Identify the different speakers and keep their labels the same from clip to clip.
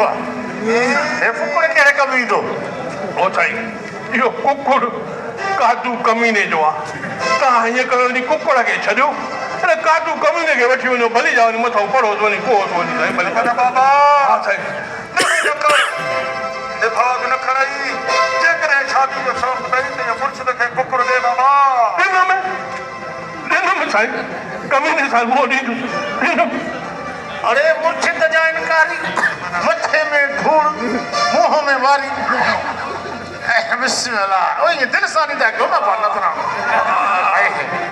Speaker 1: ॾिठो आहे हे कुकुड़ कहिड़े कमु ईंदो
Speaker 2: ओ साईं इहो कुकुड़ काजू कमीने जो आहे तव्हां हीअं कयो वञी कुकुड़ खे छॾियो अरे काजू कमीने खे वठी वञो भली जा वञी मथां पढ़ो वञी कोस वञी साईं भली
Speaker 1: बाबा
Speaker 2: हा साईं
Speaker 1: दिमाग़ न खणाई जेकॾहिं शादी जो शौक़ु अथई त मुर्शिद खे कुकुड़ ॾे बाबा
Speaker 2: ॾिनमि साईं कमीने सां मुंहुं ॾींदुसि
Speaker 1: अरे मुर्शिद जा इनकारी मथे में धूड़ मुंह में वारी बिस्मिल्लाह ओ ये दिल सां ॾींदा कयो न पाण नथरा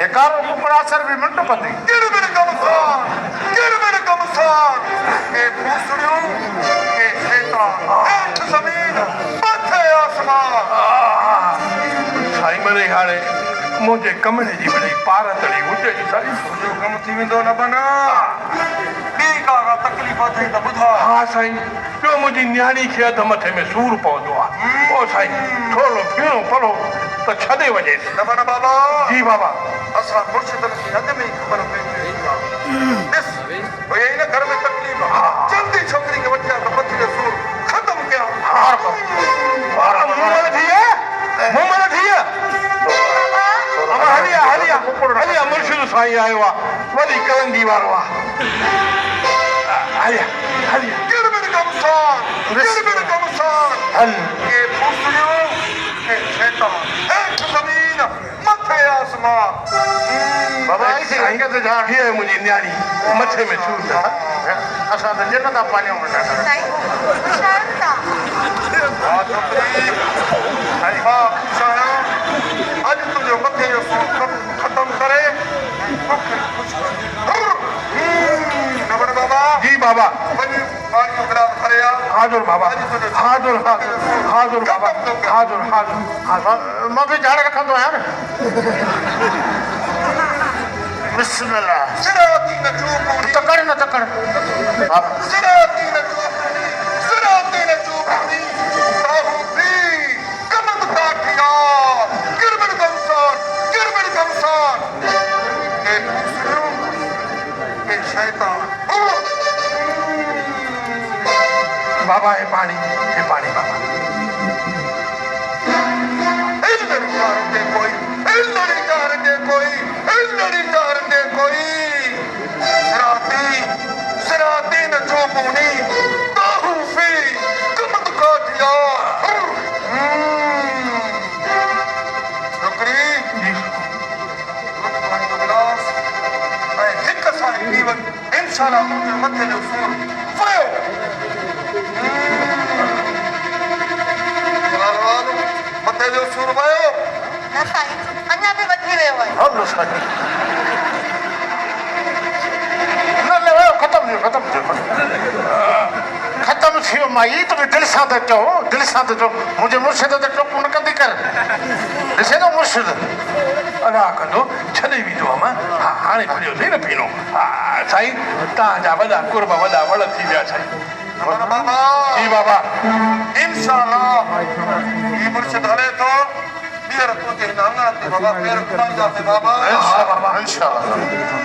Speaker 1: हे कारो कुकुड़ असर बि मिंट पती केड़ मेरे कम सां के पूसड़ियूं के शैतान हेठ ज़मीन मथे आसमान
Speaker 2: साईं मरे हाणे मुंहिंजे कमरे जी वॾी पार तड़ी हुजे साईं
Speaker 1: जो कम थी वेंदो न बना ॿी का तकलीफ़ अथई त ॿुधा
Speaker 2: हा साईं ॿियो मुंहिंजी न्याणी खे अधु मथे में सूर पवंदो आहे ओ साईं थोरो फीणो पढ़ो त छॾे वञेसि
Speaker 1: न बना बाबा
Speaker 2: जी बाबा
Speaker 1: असां मुर्शिदनि खे अॻ में ई ख़बर पइजी वई आहे ॾिस भई हिन घर में तकलीफ़ आहे जल्दी छोकिरी खे वठी आ त मथे जो सूर ख़तमु कयां
Speaker 2: हलिया मुर्शिद साईं आयो आहे वरी कलंगी वारो आहे हलिया हलिया
Speaker 1: केड़ मेरे कम सां
Speaker 2: हल
Speaker 1: के पूसड़ियूं के शैतान हेठ ज़मीन मथे आसमान बाबा इसे अंगे ते जा
Speaker 2: हीअ मुंहिंजी न्याणी मथे में सूर
Speaker 1: असां त जन्नत था पालियूं वेठा
Speaker 3: साईं शांता
Speaker 1: हा छोकिरी साईं मां चाहियां अॼु तुंहिंजो मथे जो सूर ख़तमु करे तोखे ख़ुशि न बड़ बाबा
Speaker 2: जी बाबा
Speaker 1: वञी पाणी जो गिलास भरे आ
Speaker 2: हाज़ुर बाबा हाज़ुर हाज़ुर बाबा हाज़ुर
Speaker 1: मां बि झाड़ रखंदो आहियां न बिस्मिल्लाह सिराती न चूपूरी तकड़ न तकड़ सिराती न चूपूरी ताहू भी कमत काठिया गिरबड़ गमसान के पूसड़ियूं के शैतान
Speaker 2: बाबा हे पानी बाबा
Speaker 1: सिराती न चूपूनी ताहू भी कमत काठिया छोकिरी पाणी जो गिलास ऐं हिक सां पीवन इंशाअल्लाह तुंहिंजे मथे जो सूर वयो मथे जो सूर वयो
Speaker 3: न साईं अञा बि वधी वियो आहे
Speaker 1: हलो साईं न वयो ख़तमु थियो माई तुंहिंजे दिलि सां त चओ मुंहिंजे मुर्शिद ते टोकू न कंदी कर ॾिसे थो मुर्शिद
Speaker 2: अला कंदो छॾे वेंदो मां हा हाणे पुॼियोसीं न पीनो हा साईं तव्हांजा वॾा कुर्ब वॾा वड़ थी विया साईं जी बाबा
Speaker 1: इंशाअल्लाह ही मुर्शिद हले थो ॿीहर तुंहिंजे हिन अंगण ते बाबा पेर घुमाईंदासीं बाबा इंशाअल्लाह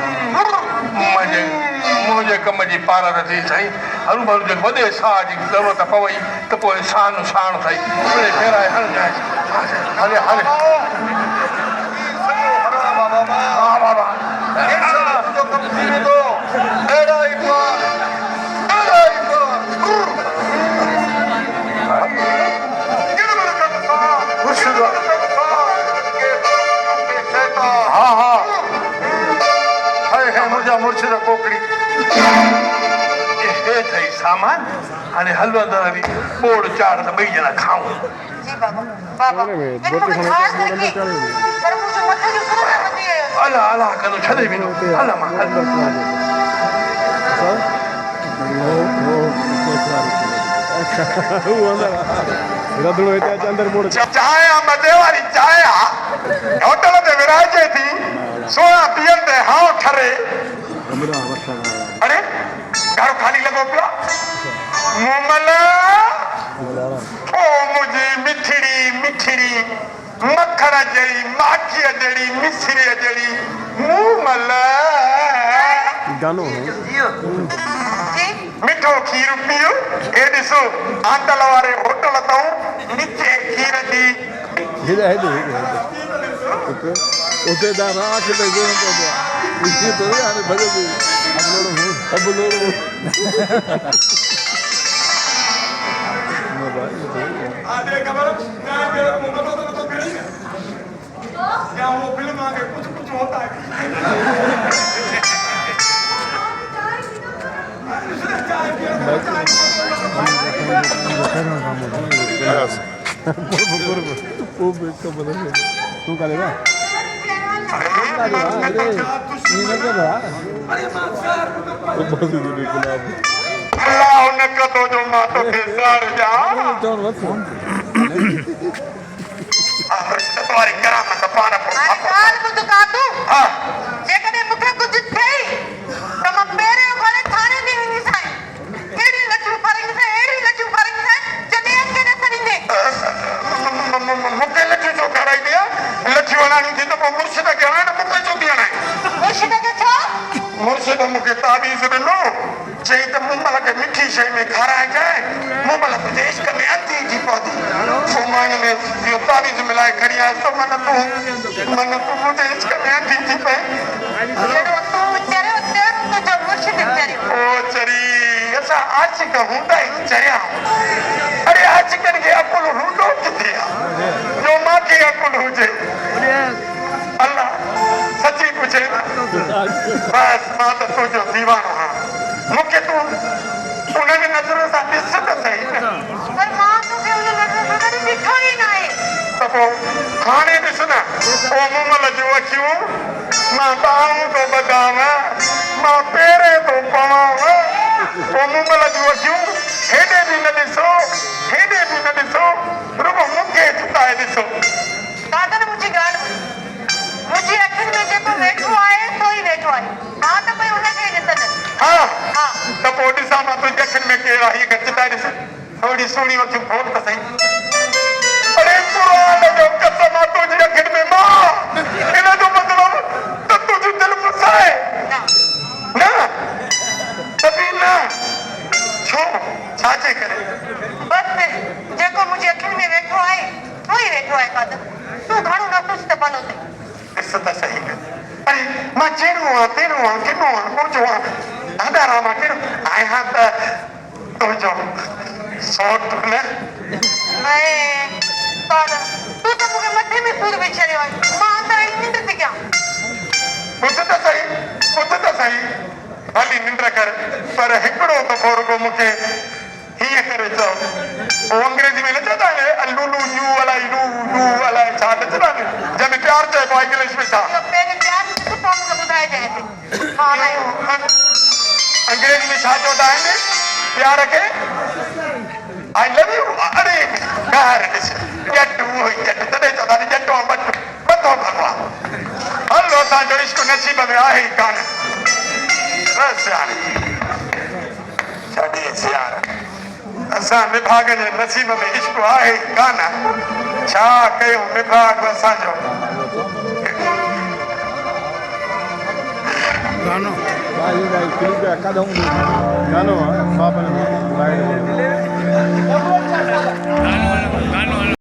Speaker 2: मुंहिंजे कम जी पार थी साईं हरू भरू जे वॾे साह जी ज़रूरत पवई त पोइ साण साण साईं फेराए हलजांइ हले
Speaker 1: हा बाबा जो कम थी वेंदो अहिड़ा ई मुर्शिद कोकड़ी
Speaker 2: हे थई सामान हाणे हलंदा हली बोड़ चाड़ त ॿई ॼणा खाऊं
Speaker 3: जी बाबा मूंखे ख़ास लॻी पर मुंहिंजो मथे जो सूर वधी वियो
Speaker 2: अला अला कंदो छॾे वेंदो हल मां
Speaker 1: चांहि मज़े वारी चांहि आहे होटल ते विराइजे थी सोया पीअनि ते हाउ ठरे अरे घर खाली लॻो पियो मोमल ओ मुंहिंजी मिठड़ी मखण जहिड़ी माखीअ जहिड़ी मिश्रीअ जहिड़ी मोमल
Speaker 4: गानो
Speaker 3: जी
Speaker 1: मिठो खीर पियो हे ॾिसो आंतल वारे होटल अथऊं मिठे खीर जी
Speaker 3: हेॾे उते तव्हां राख ते ॻोल्हणो पवंदो आहे इहे थोरी हाणे भॼंदी सभु लोड़ो
Speaker 1: क्या वो फिल्म आगे कुछ कुछ होता है
Speaker 3: तू करेगा
Speaker 1: अल्लाह उनका तो जो मातो के सर जा तुम्हारी करामत पाना
Speaker 4: हाणे ॻाल्हि ॿुध कातू
Speaker 1: हाँ
Speaker 4: जेकॾहिं मूंखे कुझु थिए त मां पहिरियों घणे थाणे ते वेंदीसांइ कहिड़ी लछियूं फरिंगसां अहिड़ी लछियूं फरिंगसां जॾहिं अॻिते न सरींदे
Speaker 1: मूंखे लठियूं छो खाराईंदी आहे लठियूं हणाइणी थी त पोइ मुर्शिद खे हणाए न मूंखे छो थी हणाए
Speaker 4: मुर्शिद खे छो
Speaker 1: मुर्शिद मूंखे ताबीज़ ॾिनो चई त मूं महिल खे मिठी शइ में खाराइजांइ मूं महिल तुंहिंजे इश्क में अती जी पवंदी पोइ मां हिन में इहो ताबीज़ मिलाए खणी आयसि त मन तूं मुंहिंजे इश्क में अती थी पए
Speaker 4: जहिड़ो तूं चरियो तहिड़ो तुंहिंजो मुर्शिद चरियो
Speaker 1: ओ चरी असां आशिक हूंदा ई चरिया अरे आशिकनि खे अकुल हूंदो किथे आहे जो मूंखे अकुल हुजे अल्लाह सची पुछे न बस मां त तुंहिंजो दीवानो आहियां मूंखे तूं उन्हनि नज़र सां ॾिस त सही
Speaker 4: पर मां तोखे हुन नज़र सां कॾहिं ॾिठो ई न आहे
Speaker 1: त पोइ हाणे ॾिस न पोइ मूं महिल जूं अखियूं मां ॿाहूं थो ॿधाव मां पेरे थो पवां पोइ मूं महिल जूं अखियूं हेॾे बि न ॾिसो हेॾे बि न ॾिसो रुगो मूंखे चिताए ॾिसो
Speaker 4: कादर मुंहिंजी ॻाल्हि ॿुध मुंहिंजी अखियुनि में जेको वेठो आहे सो ई वेठो आहे मां त भई हुनखे ई ॾिसंदसि
Speaker 1: हा
Speaker 4: हा
Speaker 1: त पोइ ॾिसां मां तुंहिंजी अखियुनि में केरु आहे हीअ चिताए ॾिस थोरी सुहिणी अखियूं खोल त सही अरे क़ुरान जो कसम आहे तुंहिंजी अखियुनि में मां हिन जो मतिलबु त तुंहिंजो दिलि मुसाए
Speaker 4: न
Speaker 1: न तभी न छो छाजे करे
Speaker 4: बसि जेको मुंहिंजी अखियुनि में वेठो आहे सो ई वेठो आहे कादर तूं घणो न सोच त भलो थिए
Speaker 1: ॾिस त सही अरे मां जहिड़ो आहियां तहिड़ो आहियां किनो आहियां कुझु आहियां दादा मां कहिड़ो आहियां त तुंहिंजो सौट न
Speaker 4: कादर तूं त मूंखे मथे में सूर विझी छॾियो आहे मां त अहिड़ी निंड थी कयां
Speaker 1: ॿुध त सही भली निंड कर पर हिकिड़ो दफ़ो रुगो मूंखे हीअं करे चओ पोइ अंग्रेजी में न चवंदा आहिनि लूलू यू अलाए लू लू अलाए छा न चवंदा आहिनि जंहिंमें प्यार चइबो आहे इंग्लिश में छा
Speaker 4: इहो पहिरीं प्यार ॾिस पोइ मूंखे ॿुधाइजांइ हिते हा भाई
Speaker 1: अंग्रेजी में छा चवंदा आहिनि प्यार खे आई लव यू अरे कार ॾिस ॼट उहो ई ॼट तॾहिं चवंदा आहिनि ॼटो ॿधो भॻवान हलो असांजो इश्क नसीब में आहे ई कान बसि हाणे छॾेसि यार असां विभाग जे नसीब में इश्क आहे ई कान छा कयूं विभाग असांजो
Speaker 3: गानो भाई क्लिप कदम गानो बाप ने